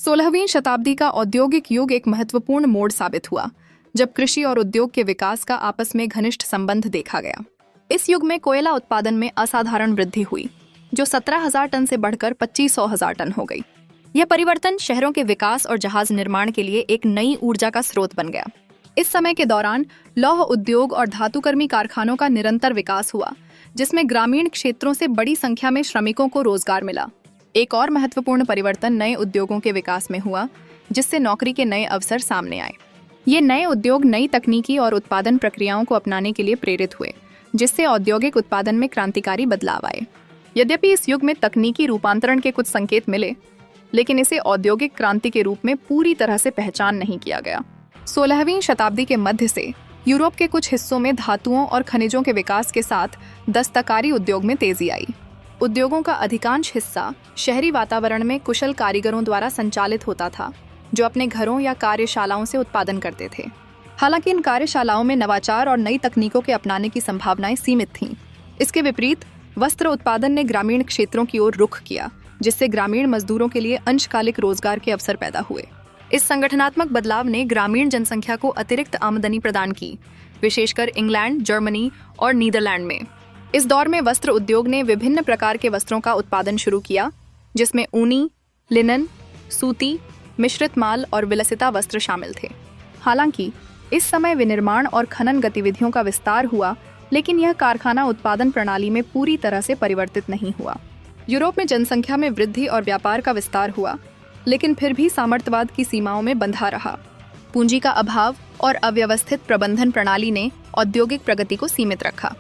16वीं शताब्दी का औद्योगिक युग एक महत्वपूर्ण मोड़ साबित हुआ, जब कृषि और उद्योग के विकास का आपस में घनिष्ठ संबंध देखा गया। इस युग में कोयला उत्पादन में असाधारण वृद्धि हुई, जो 17,000 टन से बढ़कर 25,000 टन हो गई। यह परिवर्तन शहरों के विकास और जहाज निर्माण के लिए एक नई ऊर्जा का स्रोत बन गया। इस समय के दौरान लौह उद्योग और धातुकर्मी कारखानों का निरंतर विकास हुआ, जिसमें ग्रामीण क्षेत्रों से बड़ी संख्या में श्रमिकों को रोजगार मिला। एक और महत्वपूर्ण परिवर्तन नए उद्योगों के विकास में हुआ, जिससे नौकरी के नए अवसर सामने आए। ये नए उद्योग नई तकनीकी और उत्पादन प्रक्रियाओं को अपनाने के लिए प्रेरित हुए, जिससे औद्योगिक उत्पादन में क्रांतिकारी बदलाव आए। यद्यपि इस युग में तकनीकी रूपांतरण के कुछ संकेत मिले, लेकिन इसे औद्योगिक क्रांति के रूप में पूरी तरह से पहचान नहीं किया गया। 16वीं शताब्दी के मध्य से यूरोप के कुछ हिस्सों में धातुओं और खनिजों के विकास के साथ दस्तकारी उद्योग में तेजी आई। उद्योगों का अधिकांश हिस्सा शहरी वातावरण में कुशल कारीगरों द्वारा संचालित होता था, जो अपने घरों या कार्यशालाओं से उत्पादन करते थे। हालांकि इन कार्यशालाओं में नवाचार और नई तकनीकों के अपनाने की संभावनाएं सीमित थीं। इसके विपरीत वस्त्र उत्पादन ने ग्रामीण क्षेत्रों की ओर रुख किया, जिससे ग्रामीण मजदूरों के लिए अंशकालिक रोजगार के अवसर पैदा हुए। इस संगठनात्मक बदलाव ने ग्रामीण जनसंख्या को अतिरिक्त आमदनी प्रदान की, विशेषकर इंग्लैंड, जर्मनी और नीदरलैंड में। इस दौर में वस्त्र उद्योग ने विभिन्न प्रकार के वस्त्रों का उत्पादन शुरू किया, जिसमें ऊनी, लिनन, सूती, मिश्रित माल और विलसिता वस्त्र शामिल थे। हालांकि इस समय विनिर्माण और खनन गतिविधियों का विस्तार हुआ, लेकिन यह कारखाना उत्पादन प्रणाली में पूरी तरह से परिवर्तित नहीं हुआ। यूरोप में जनसंख्या में वृद्धि और व्यापार का विस्तार हुआ, लेकिन फिर भी सामर्थ्यवाद की सीमाओं में बंधा रहा। पूंजी का अभाव और अव्यवस्थित प्रबंधन प्रणाली ने औद्योगिक प्रगति को सीमित रखा।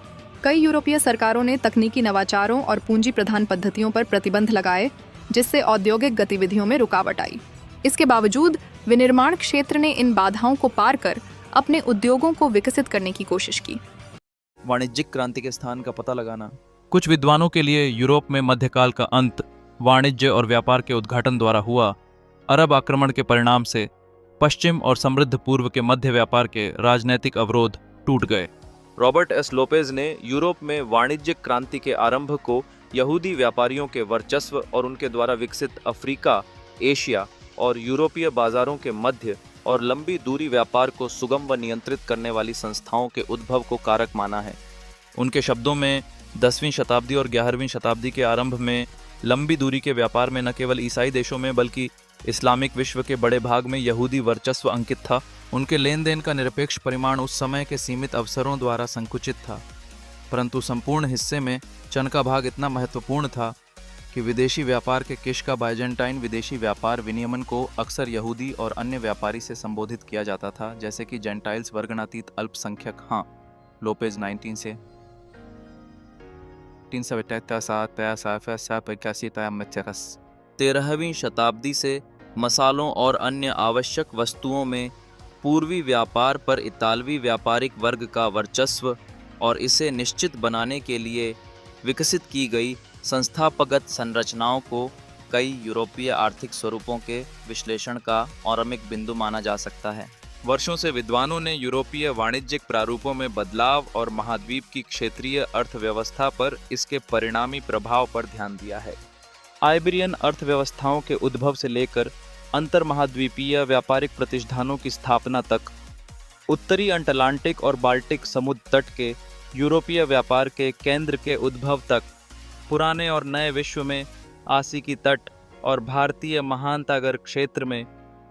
कई यूरोपीय सरकारों ने तकनीकी नवाचारों और पूंजी प्रधान पद्धतियों पर प्रतिबंध लगाए, जिससे औद्योगिक गतिविधियों में रुकावट आई। इसके बावजूद विनिर्माण क्षेत्र ने इन बाधाओं को पार कर अपने उद्योगों को विकसित करने की कोशिश की। वाणिज्यिक क्रांति के स्थान का पता लगाना। कुछ विद्वानों के लिए यूरोप में मध्यकाल का अंत वाणिज्य और व्यापार के उद्घाटन द्वारा हुआ। अरब आक्रमण के परिणाम से पश्चिम और समृद्ध पूर्व के मध्य व्यापार के राजनैतिक अवरोध टूट गए। रॉबर्ट एस लोपेज ने यूरोप में वाणिज्यिक क्रांति के आरंभ को यहूदी व्यापारियों के वर्चस्व और उनके द्वारा विकसित अफ्रीका, एशिया और यूरोपीय बाजारों के मध्य और लंबी दूरी व्यापार को सुगम व नियंत्रित करने वाली संस्थाओं के उद्भव को कारक माना है। उनके शब्दों में 10वीं शताब्दी और 11वीं शताब्दी के आरंभ में लंबी दूरी के व्यापार में न केवल ईसाई देशों में बल्कि इस्लामिक विश्व के बड़े भाग में यहूदी वर्चस्व अंकित था। उनके लेन देन का निरपेक्ष परिमाण उस समय के सीमित अवसरों द्वारा संकुचित था, परंतु संपूर्ण हिस्से में चन का भाग इतना महत्वपूर्ण था कि विदेशी व्यापार के किश का बाइजेंटाइन विदेशी व्यापार विनियमन को अक्सर यहूदी और अन्य व्यापारी से संबोधित किया जाता था, जैसे कि जेंटाइल्स वर्गनातीत अल्पसंख्यक। हाँ, लोपेज 13वीं शताब्दी से मसालों और अन्य आवश्यक वस्तुओं में पूर्वी व्यापार पर इतालवी व्यापारिक वर्ग का वर्चस्व और इसे निश्चित बनाने के लिए विकसित की गई संस्थापगत संरचनाओं को कई यूरोपीय आर्थिक स्वरूपों के विश्लेषण का आरंभिक बिंदु माना जा सकता है। वर्षों से विद्वानों ने यूरोपीय वाणिज्यिक प्रारूपों में बदलाव और महाद्वीप की क्षेत्रीय अर्थव्यवस्था पर इसके परिणामी प्रभाव पर ध्यान दिया है। आइबेरियन अर्थव्यवस्थाओं के उद्भव से लेकर अंतर महाद्वीपीय व्यापारिक प्रतिष्ठानों की स्थापना तक, उत्तरी अटलांटिक और बाल्टिक समुद्र तट के यूरोपीय व्यापार के केंद्र के उद्भव तक, पुराने और नए विश्व में आसिकी तट और भारतीय महासागर क्षेत्र में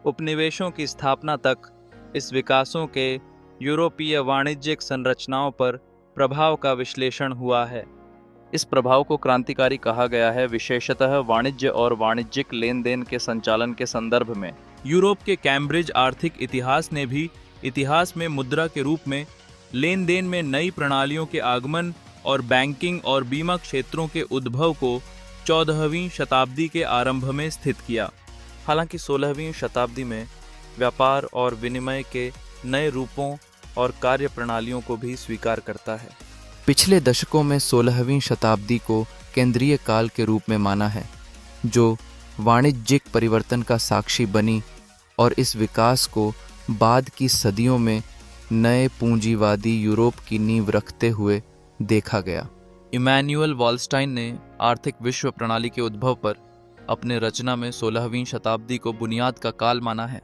उपनिवेशों की स्थापना तक, इस विकासों के यूरोपीय वाणिज्यिक संरचनाओं पर प्रभाव का विश्लेषण हुआ है। इस प्रभाव को क्रांतिकारी कहा गया है, विशेषतः वाणिज्य और वाणिज्यिक लेन देन के संचालन के संदर्भ में। यूरोप के कैम्ब्रिज आर्थिक इतिहास ने भी इतिहास में मुद्रा के रूप में लेन देन में नई प्रणालियों के आगमन और बैंकिंग और बीमा क्षेत्रों के उद्भव को 14वीं शताब्दी के आरंभ में स्थित किया। हालांकि 16वीं शताब्दी में व्यापार और विनिमय के नए रूपों और कार्य प्रणालियों को भी स्वीकार करता है। पिछले दशकों में 16वीं शताब्दी को केंद्रीय काल के रूप में माना है, जो वाणिज्यिक परिवर्तन का साक्षी बनी और इस विकास को बाद की सदियों में नए पूंजीवादी यूरोप की नींव रखते हुए देखा गया। इमैनुअल वॉलस्टाइन ने आर्थिक विश्व प्रणाली के उद्भव पर अपने रचना में 16वीं शताब्दी को बुनियाद का काल माना है।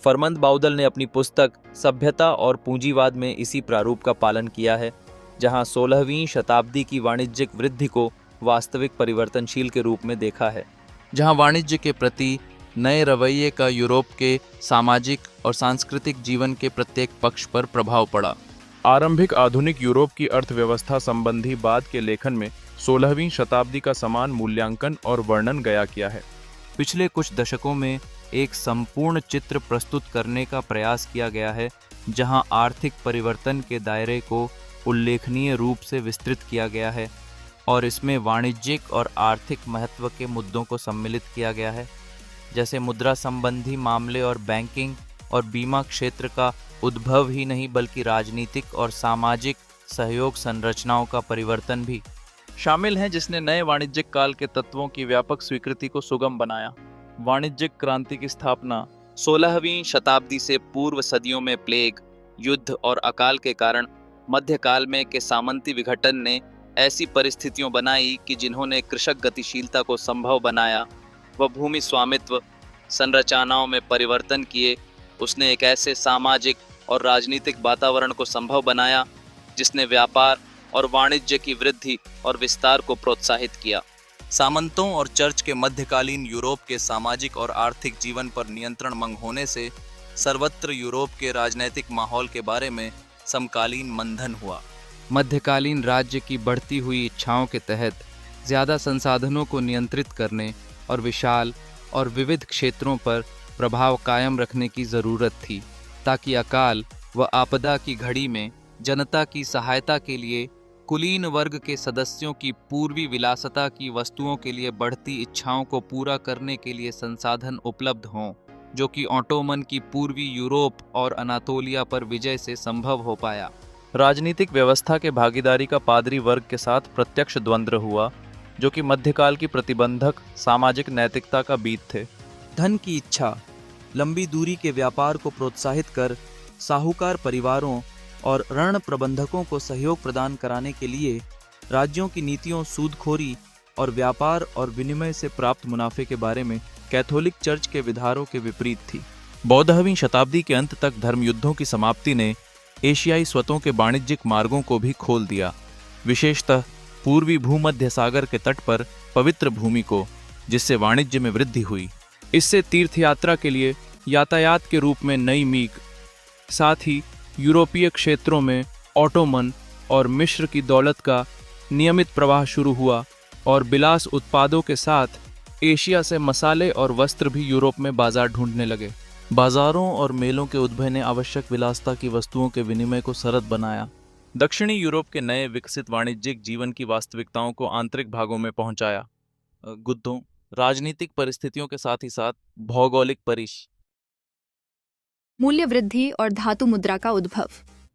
फरमंद बाउदल ने अपनी पुस्तक सभ्यता और पूंजीवाद में इसी प्रारूप का पालन किया है, जहां 16वीं शताब्दी की वाणिज्यिक वृद्धि को वास्तविक परिवर्तनशील के रूप में देखा है, जहां वाणिज्य के प्रति नए रवैये का यूरोप के सामाजिक और सांस्कृतिक जीवन के प्रत्येक पक्ष पर प्रभाव पड़ा। आरंभिक आधुनिक यूरोप की अर्थव्यवस्था संबंधी बाद के लेखन में 16वीं शताब्दी का समान मूल्यांकन और वर्णन गया किया है। पिछले कुछ दशकों में एक संपूर्ण चित्र प्रस्तुत करने का प्रयास किया गया है, जहां आर्थिक परिवर्तन के दायरे को उल्लेखनीय रूप से विस्तृत किया गया है और इसमें वाणिज्यिक और आर्थिक महत्व के मुद्दों को सम्मिलित किया गया है, जैसे मुद्रा संबंधी मामले और बैंकिंग और बीमा क्षेत्र का उद्भव ही नहीं बल्कि राजनीतिक और सामाजिक सहयोग संरचनाओं का परिवर्तन भी शामिल हैं, जिसने नए वाणिज्यिक काल के तत्वों की व्यापक स्वीकृति को सुगम बनाया। वाणिज्यिक क्रांति की स्थापना 16वीं शताब्दी से पूर्व सदियों में प्लेग, युद्ध और अकाल के कारण मध्यकाल में के सामंती विघटन ने ऐसी परिस्थितियां बनाई कि जिन्होंने कृषक गतिशीलता को संभव बनाया व भूमि स्वामित्व संरचनाओं में परिवर्तन किए। उसने एक ऐसे सामाजिक और राजनीतिक वातावरण को संभव बनाया जिसने व्यापार और वाणिज्य की वृद्धि और विस्तार को प्रोत्साहित किया। सामंतों और चर्च के मध्यकालीन यूरोप के सामाजिक और आर्थिक जीवन पर नियंत्रण मंग होने से सर्वत्र यूरोप के राजनैतिक माहौल के बारे में समकालीन मंथन हुआ। मध्यकालीन राज्य की बढ़ती हुई इच्छाओं के तहत ज़्यादा संसाधनों को नियंत्रित करने और विशाल और विविध क्षेत्रों पर प्रभाव कायम रखने की ज़रूरत थी, ताकि अकाल व आपदा की घड़ी में जनता की सहायता के लिए कुलीन वर्ग के सदस्यों की पूर्वी विलासता की वस्तुओं के लिए बढ़ती इच्छाओं को पूरा करने के लिए संसाधन उपलब्ध हों, जो कि ऑटोमन की पूर्वी यूरोप और अनातोलिया पर विजय से संभव हो पाया। राजनीतिक व्यवस्था के भागीदारी का पादरी वर्ग के साथ प्रत्यक्ष द्वंद्व हुआ, जो कि मध्यकाल की प्रतिबंधक सामाजिक नैतिकता का बीज थे। धन की इच्छा लंबी दूरी के व्यापार को प्रोत्साहित कर साहूकार परिवारों और ऋण प्रबंधकों को सहयोग प्रदान कराने के लिए राज्यों की नीतियों सूदखोरी और व्यापार और विनिमय से प्राप्त मुनाफे के बारे में कैथोलिक चर्च के विधारों के विपरीत थी। 12वीं शताब्दी के अंत तक धर्मयुद्धों की समाप्ति ने एशियाई स्वतों के वाणिज्यिक मार्गों को भी खोल दिया, विशेषतः पूर्वी भूमध्य सागर के तट पर पवित्र भूमि को, जिससे वाणिज्य में वृद्धि हुई। इससे तीर्थयात्रा के लिए यातायात के रूप में नई मीक, साथ ही यूरोपीय क्षेत्रों में ऑटोमन और मिस्र की दौलत का नियमित प्रवाह शुरू हुआ और विलास उत्पादों के साथ एशिया से मसाले और वस्त्र भी यूरोप में बाजार ढूंढने लगे। बाजारों और मेलों के उद्भव ने आवश्यक विलासता की वस्तुओं के विनिमय को सरल बनाया। दक्षिणी यूरोप के नए विकसित वाणिज्यिक जीवन की वास्तविकताओं को आंतरिक भागों में पहुंचाया। गुद्धों, राजनीतिक परिस्थितियों के साथ ही साथ भौगोलिक मूल्य वृद्धि और धातु मुद्रा का उद्भव।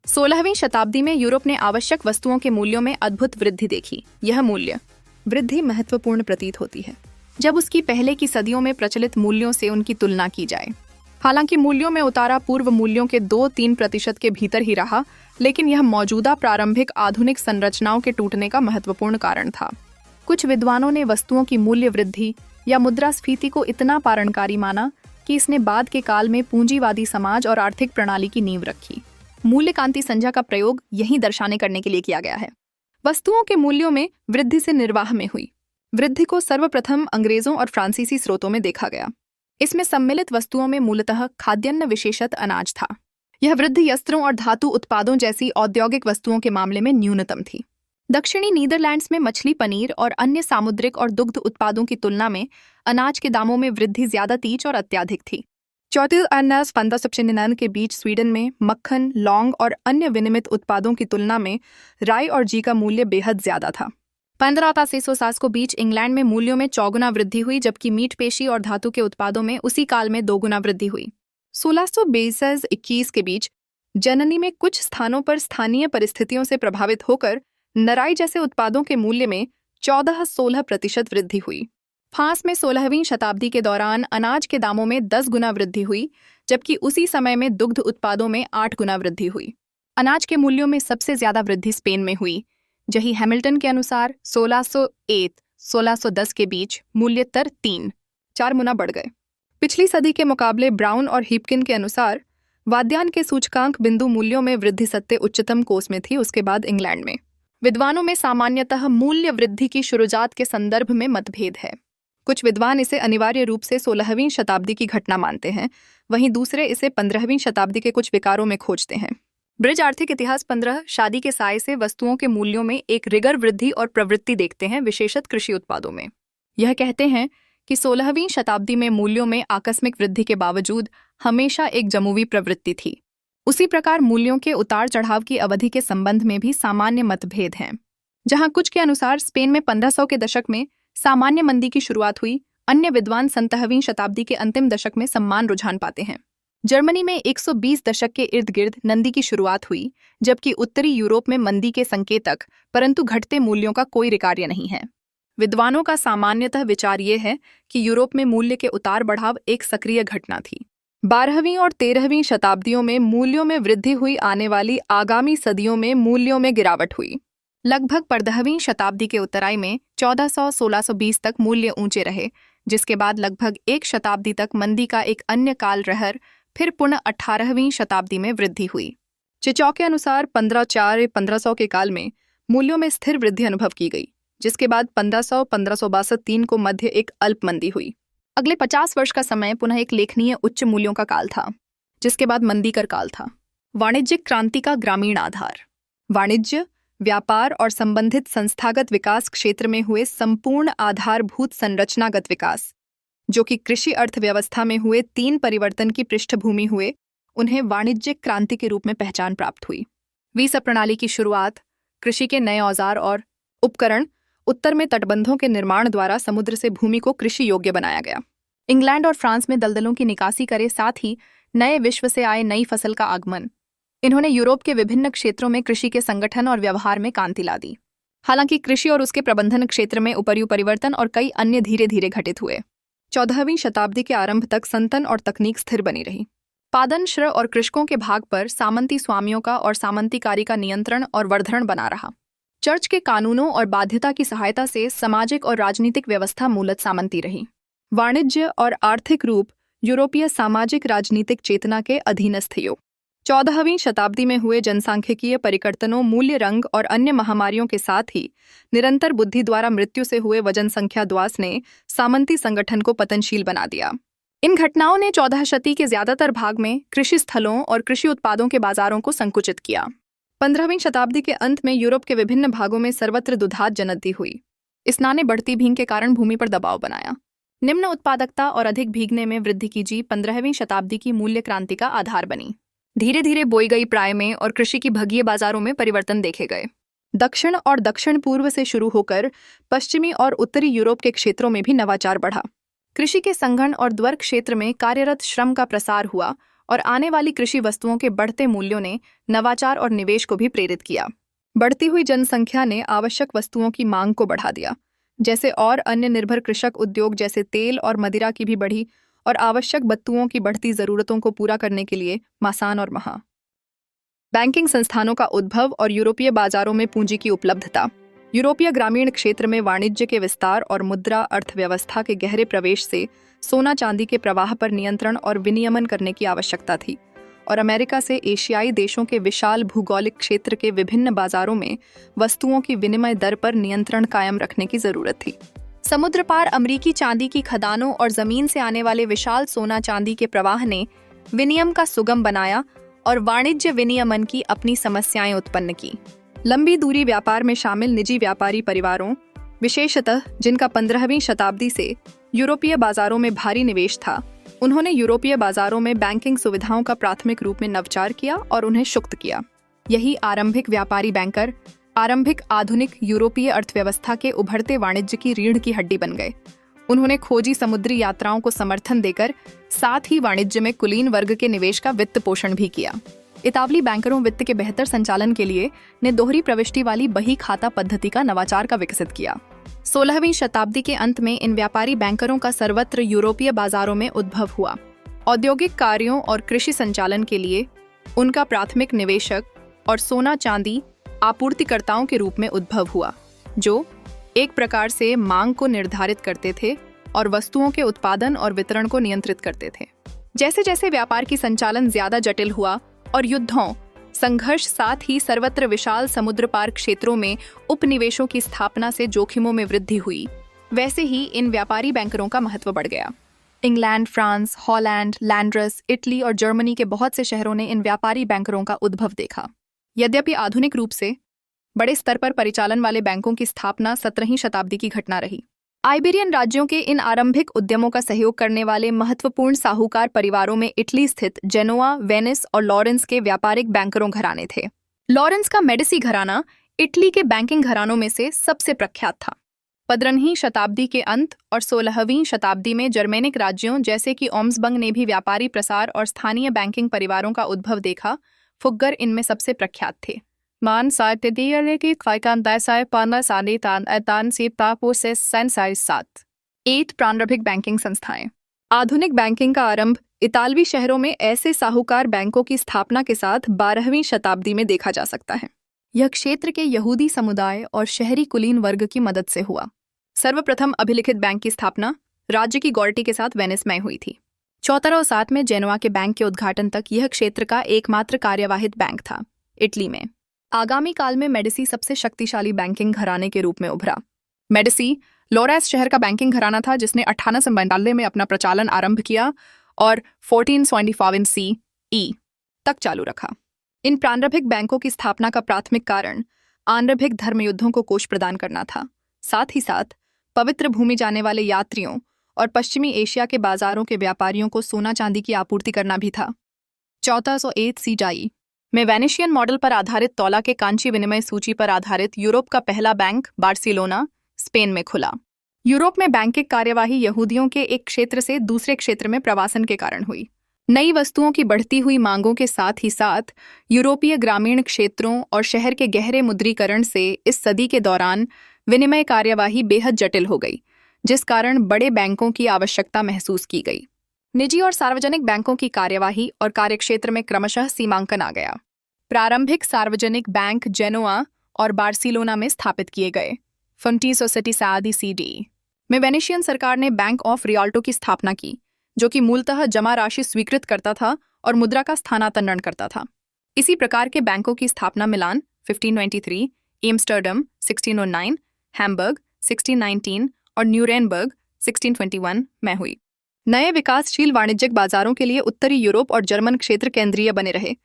16वीं शताब्दी में यूरोप ने आवश्यक वस्तुओं के मूल्यों में अद्भुत वृद्धि देखी। यह मूल्य वृद्धि महत्वपूर्ण प्रतीत होती है जब उसकी पहले की सदियों में प्रचलित मूल्यों से उनकी तुलना की जाए। हालांकि मूल्यों में उतारा पूर्व मूल्यों के 2-3% के भीतर ही रहा, लेकिन यह मौजूदा प्रारंभिक आधुनिक संरचनाओं के टूटने का महत्वपूर्ण कारण था। कुछ विद्वानों ने वस्तुओं की मूल्य वृद्धि या मुद्रास्फीति को इतना पारणकारी माना कि इसने बाद के काल में पूंजीवादी समाज और आर्थिक प्रणाली की नींव रखी। मूल्य कांति संज्ञा का प्रयोग यही दर्शाने करने के लिए किया गया है। वस्तुओं के मूल्यों में वृद्धि से निर्वाह में हुई वृद्धि को सर्वप्रथम अंग्रेजों और फ्रांसीसी स्रोतों में देखा गया। इसमें सम्मिलित वस्तुओं में मूलतः खाद्यान्न विशेषत अनाज था। यह वृद्धि वस्त्रों और धातु उत्पादों जैसी औद्योगिक वस्तुओं के मामले में न्यूनतम थी। दक्षिणी नीदरलैंड्स में मछली, पनीर और अन्य सामुद्रिक और दुग्ध उत्पादों की तुलना में अनाज के दामों में वृद्धि ज्यादा तेज और अत्यधिक थी। 1499 के बीच स्वीडन में मक्खन, लौंग और अन्य विनिमित उत्पादों की तुलना में राई और जी का मूल्य बेहद ज्यादा था। 1500 को बीच इंग्लैंड में मूल्यों में 4 गुना वृद्धि हुई, जबकि मीट, पेशी और धातु के उत्पादों में उसी काल में 2 गुना वृद्धि हुई। 1622-21 के बीच जर्मनी में कुछ स्थानों पर स्थानीय परिस्थितियों से प्रभावित होकर नराई जैसे उत्पादों के मूल्य में 14-16% वृद्धि हुई। फ्रांस में 16वीं शताब्दी के दौरान अनाज के दामों में 10 गुना वृद्धि हुई, जबकि उसी समय में दुग्ध उत्पादों में 8 गुना वृद्धि हुई। अनाज के मूल्यों में सबसे ज्यादा वृद्धि स्पेन में हुई, जही हैमिल्टन के अनुसार 1601-1610 के बीच मूल्य 3 4 गुना बढ़ गए। पिछली सदी के मुकाबले ब्राउन और हीपकिन के अनुसार वाद्यायन के सूचकांक बिंदु मूल्यों में वृद्धि सत्य उच्चतम कोष में थी, उसके बाद इंग्लैंड में। विद्वानों में सामान्यतः मूल्य वृद्धि की शुरुआत के संदर्भ में मतभेद है। कुछ विद्वान इसे अनिवार्य रूप से 16वीं शताब्दी की घटना मानते हैं, वहीं दूसरे इसे 15वीं शताब्दी के कुछ विकारों में खोजते हैं। ब्रिज आर्थिक इतिहास 15 शादी के साय से वस्तुओं के मूल्यों में एक रिगर वृद्धि और प्रवृत्ति देखते हैं, विशेषत कृषि उत्पादों में। यह कहते हैं कि 16वीं शताब्दी में मूल्यों में आकस्मिक वृद्धि के बावजूद हमेशा एक जमुवी प्रवृत्ति थी। उसी प्रकार मूल्यों के उतार चढ़ाव की अवधि के संबंध में भी सामान्य मतभेद हैं। जहां कुछ के अनुसार स्पेन में 1500 के दशक में सामान्य मंदी की शुरुआत हुई, अन्य विद्वान 17वीं शताब्दी के अंतिम दशक में समान रुझान पाते हैं। जर्मनी में 120 दशक के इर्द गिर्द मंदी की शुरुआत हुई, जबकि उत्तरी यूरोप में मंदी के संकेतक परंतु घटते मूल्यों का कोई रिकार्य नहीं है। विद्वानों का सामान्यतः विचार ये है कि यूरोप में मूल्य के उतार बढ़ाव एक सक्रिय घटना थी। 12वीं और 13वीं शताब्दियों में मूल्यों में वृद्धि हुई, आने वाली आगामी सदियों में मूल्यों में गिरावट हुई। लगभग 15वीं शताब्दी के उत्तराई में 1400-1620 तक मूल्य ऊंचे रहे, जिसके बाद लगभग एक शताब्दी तक मंदी का एक अन्य काल रहर, फिर पुनः 18वीं शताब्दी में वृद्धि हुई। चिचौ के अनुसार 1504-1500 के काल में मूल्यों में स्थिर वृद्धि अनुभव की गई, जिसके बाद 1500-1562-3 को मध्य एक अल्प मंदी हुई। अगले 50 वर्ष का समय पुनः एक लेखनीय उच्च मूल्यों का काल था, जिसके बाद मंदी कर काल था। वाणिज्यिक क्रांति का ग्रामीण आधार। वाणिज्य, व्यापार और संबंधित संस्थागत विकास क्षेत्र में हुए संपूर्ण आधारभूत संरचनागत विकास, जो कि कृषि अर्थव्यवस्था में हुए 3 परिवर्तन की पृष्ठभूमि हुए, उन्हें वाणिज्यिक क्रांति के रूप में पहचान प्राप्त हुई। वीसा प्रणाली की शुरुआत, कृषि के नए औजार और उपकरण, उत्तर में तटबंधों के निर्माण द्वारा समुद्र से भूमि को कृषि योग्य बनाया गया। इंग्लैंड और फ्रांस में दलदलों की निकासी करे, साथ ही नए विश्व से आए नई फसल का आगमन, इन्होंने यूरोप के विभिन्न क्षेत्रों में कृषि के संगठन और व्यवहार में क्रांति ला दी। हालांकि कृषि और उसके प्रबंधन क्षेत्र में उपर्युक्त परिवर्तन और कई अन्य धीरे धीरे घटित हुए। 14वीं शताब्दी के आरंभ तक संतन और तकनीक स्थिर बनी रही। पादन श्र और कृषकों के भाग पर सामंती स्वामियों का और सामंतीकारी का नियंत्रण और वर्धन बना रहा। चर्च के कानूनों और बाध्यता की सहायता से सामाजिक और राजनीतिक व्यवस्था मूलत सामंती रही। वाणिज्य और आर्थिक रूप यूरोपीय सामाजिक राजनीतिक चेतना के अधीनस्थ थे। 14वीं शताब्दी में हुए जनसांख्यिकीय परिवर्तनों, मूल्य रंग और अन्य महामारियों के साथ ही निरंतर बुद्धि द्वारा मृत्यु से हुए वजन संख्या द्वास ने सामंती संगठन को पतनशील बना दिया। इन घटनाओं ने 14 शती के ज्यादातर भाग में कृषि स्थलों और कृषि उत्पादों के बाजारों को संकुचित किया। 15वीं शताब्दी के अंत में यूरोप के विभिन्न भागों में सर्वत्र दुधात जनति हुई। स्नाने बढ़ती भींग के कारण भूमि पर दबाव बनाया। निम्न उत्पादकता और अधिक भीगने में वृद्धि की जी 15वीं शताब्दी की मूल्य क्रांति का आधार बनी। धीरे धीरे बोई गई प्राय में और कृषि की भगीय बाजारों में परिवर्तन देखे गए। दक्षिण और दक्षिण पूर्व से शुरू होकर पश्चिमी और उत्तरी यूरोप के क्षेत्रों में भी नवाचार बढ़ा। कृषि के संघन और द्वर क्षेत्र में कार्यरत श्रम का प्रसार हुआ और आने वाली कृषि वस्तुओं के बढ़ते मूल्यों ने नवाचार और निवेश को भी प्रेरित किया। बढ़ती हुई जनसंख्या ने आवश्यक वस्तुओं की मांग को बढ़ा दिया, जैसे और अन्य निर्भर कृषक उद्योग जैसे तेल और मदिरा की भी बढ़ी और आवश्यक वस्तुओं की बढ़ती जरूरतों को पूरा करने के लिए मासान और महा बैंकिंग संस्थानों का उद्भव और यूरोपीय बाजारों में पूंजी की उपलब्धता। यूरोपीय ग्रामीण क्षेत्र में वाणिज्य के विस्तार और मुद्रा अर्थव्यवस्था के गहरे प्रवेश से सोना चांदी के प्रवाह पर नियंत्रण और विनियमन करने की आवश्यकता थी और अमेरिका से एशियाई देशों के विशाल भूगोलिक क्षेत्र के विभिन्न बाजारों में वस्तुओं की विनिमय दर पर नियंत्रण कायम रखने की जरूरत थी। समुद्र पार अमरीकी चांदी की खदानों और जमीन से आने वाले विशाल सोना चांदी के प्रवाह ने विनियम का सुगम बनाया और वाणिज्य विनियमन की अपनी समस्याएं उत्पन्न की। लंबी दूरी व्यापार में शामिल निजी व्यापारी परिवारों, विशेषतः जिनका 15वीं शताब्दी से यूरोपीय बाजारों में भारी निवेश था, उन्होंने यूरोपीय बाजारों में बैंकिंग सुविधाओं का प्राथमिक रूप में नवचार किया और उन्हें शुक्त किया। यही आरंभिक व्यापारी बैंकर आरंभिक आधुनिक यूरोपीय अर्थव्यवस्था के उभरते वाणिज्य की रीढ़ की हड्डी बन गए। उन्होंने खोजी समुद्री यात्राओं को समर्थन देकर साथ ही वाणिज्य में कुलीन वर्ग के निवेश का वित्त पोषण भी किया। इतावली बैंकरों वित्त के बेहतर संचालन के लिए ने दोहरी प्रविष्टि वाली बही खाता पद्धति का नवाचार का विकसित किया। 16वीं शताब्दी के अंत में इन व्यापारी बैंकरों का सर्वत्र यूरोपीय बाजारों में उद्भव हुआ। औद्योगिक कार्यों और कृषि संचालन के लिए उनका प्राथमिक निवेशक और सोना चांदी आपूर्तिकर्ताओं के रूप में उद्भव हुआ, जो एक प्रकार से मांग को निर्धारित करते थे और वस्तुओं के उत्पादन और वितरण को नियंत्रित करते थे। जैसे जैसे व्यापार की संचालन ज्यादा जटिल हुआ और युद्धों, संघर्ष, साथ ही सर्वत्र विशाल समुद्र पार क्षेत्रों में उपनिवेशों की स्थापना से जोखिमों में वृद्धि हुई, वैसे ही इन व्यापारी बैंकरों का महत्व बढ़ गया। इंग्लैंड, फ्रांस, हॉलैंड, लैंड्रस, इटली और जर्मनी के बहुत से शहरों ने इन व्यापारी बैंकरों का उद्भव देखा। यद्यपि आधुनिक रूप से बड़े स्तर पर परिचालन वाले बैंकों की स्थापना 17वीं शताब्दी की घटना रही। आइबेरियन राज्यों के इन आरंभिक उद्यमों का सहयोग करने वाले महत्वपूर्ण साहूकार परिवारों में इटली स्थित जेनोआ, वेनिस और लॉरेंस के व्यापारिक बैंकरों घराने थे। लॉरेंस का मेडिसी घराना इटली के बैंकिंग घरानों में से सबसे प्रख्यात था। 15वीं शताब्दी के अंत और 16वीं शताब्दी में जर्मेनिक राज्यों जैसे कि ओम्सबंग ने भी व्यापारी प्रसार और स्थानीय बैंकिंग परिवारों का उद्भव देखा। फुग्गर इनमें सबसे प्रख्यात थे। मान प्रारंभिक बैंकिंग संस्थाएं। आधुनिक बैंकिंग का आरंभ इतालवी शहरों में ऐसे साहूकार बैंकों की स्थापना के साथ 12वीं शताब्दी में देखा जा सकता है। यह क्षेत्र के यहूदी समुदाय और शहरी कुलीन वर्ग की मदद से हुआ। सर्वप्रथम अभिलिखित बैंक की स्थापना राज्य की गॉर्टी के साथ वेनिस में हुई थी। 1407 में जेनोआ के बैंक के उद्घाटन तक यह क्षेत्र का एकमात्र कार्यवाहित बैंक था। इटली में आगामी काल में मेडिसी सबसे शक्तिशाली बैंकिंग घराने के रूप में उभरा। मेडिसी लोरेस शहर का बैंकिंग घराना था जिसने 1892 में अपना प्रचालन आरंभ किया और 1425 CE तक चालू रखा। इन प्रारंभिक बैंकों की स्थापना का प्राथमिक कारण आरंभिक धर्मयुद्धों को कोष प्रदान करना था। साथ ही साथ पवित्र भूमि जाने वाले यात्रियों और पश्चिमी एशिया के बाजारों के व्यापारियों को सोना चांदी की आपूर्ति करना भी था। 1408 CE में वेनेशियन मॉडल पर आधारित तौला के कांची विनिमय सूची पर आधारित यूरोप का पहला बैंक बार्सिलोना, स्पेन में खुला। यूरोप में बैंकिंग कार्यवाही यहूदियों के एक क्षेत्र से दूसरे क्षेत्र में प्रवासन के कारण हुई। नई वस्तुओं की बढ़ती हुई मांगों के साथ ही साथ यूरोपीय ग्रामीण क्षेत्रों और शहर के गहरे मुद्रीकरण से इस सदी के दौरान विनिमय कार्यवाही बेहद जटिल हो गई, जिस कारण बड़े बैंकों की आवश्यकता महसूस की गई। निजी और सार्वजनिक बैंकों की कार्यवाही और कार्यक्षेत्र में क्रमशः सीमांकन आ गया। प्रारंभिक सार्वजनिक बैंक जेनोआ और बार्सिलोना में स्थापित किए गए। 1570 CE में वेनेशियन सरकार ने बैंक ऑफ रियाल्टो की स्थापना की, जो कि मूलतः जमा राशि स्वीकृत करता था और मुद्रा का स्थानांतरण करता था। इसी प्रकार के बैंकों की स्थापना मिलान 1593, एम्स्टर्डम 1609, हैम्बर्ग 1619 और न्यूरेनबर्ग 1621 में हुई। नए विकासशील वाणिज्यिक बाजारों के लिए उत्तरी यूरोप और जर्मन क्षेत्र केंद्रीय बने रहे,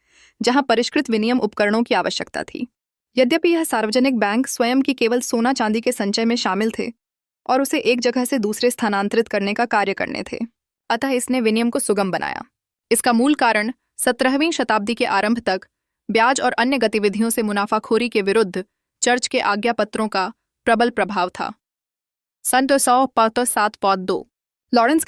जहां परिष्कृत विनिमय उपकरणों की आवश्यकता थी। यद्यपि यह सार्वजनिक बैंक स्वयं की केवल सोना चांदी के संचय में शामिल थे और उसे एक जगह से दूसरे स्थानांतरित करने का कार्य करने थे, अतः इसने विनिमय को सुगम बनाया। इसका मूल कारण 17वीं शताब्दी के आरंभ तक ब्याज और अन्य गतिविधियों से मुनाफाखोरी के विरुद्ध चर्च के आज्ञापत्रों का प्रबल प्रभाव था। 1772 लॉरेंस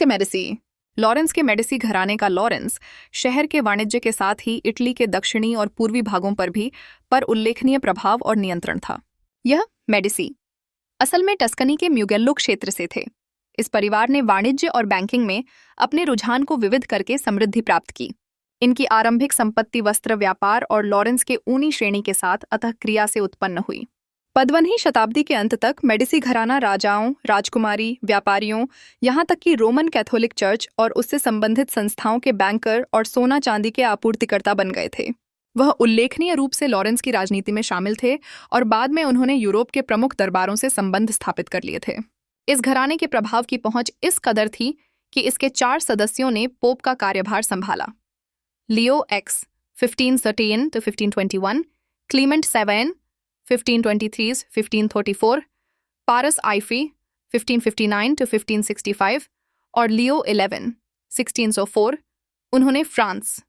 के मेडिसी घराने का लॉरेंस शहर के वाणिज्य के साथ ही इटली के दक्षिणी और पूर्वी भागों पर भी उल्लेखनीय प्रभाव और नियंत्रण था। यह मेडिसी असल में टस्कनी के म्यूगेल्लो क्षेत्र से थे। इस परिवार ने वाणिज्य और बैंकिंग में अपने रुझान को विविध करके समृद्धि प्राप्त की। इनकी आरंभिक संपत्ति वस्त्र व्यापार और लॉरेंस के ऊनी श्रेणी के साथ अतः क्रिया से उत्पन्न हुई। 15वीं शताब्दी के अंत तक मेडिसी घराना राजाओं, राजकुमारी, व्यापारियों, यहाँ तक कि रोमन कैथोलिक चर्च और उससे संबंधित संस्थाओं के बैंकर और सोना चांदी के आपूर्तिकर्ता बन गए थे। वह उल्लेखनीय रूप से लॉरेंस की राजनीति में शामिल थे और बाद में उन्होंने यूरोप के प्रमुख दरबारों से संबंध स्थापित कर लिए थे। इस घराने के प्रभाव की पहुंच इस कदर थी कि इसके 4 सदस्यों ने पोप का कार्यभार संभाला। लियो X 1513 to 1521, क्लीमेंट 7 1523 1534, पारस आइफी 1559 to 1565 और लियो 11 1604। उन्होंने फ्रांस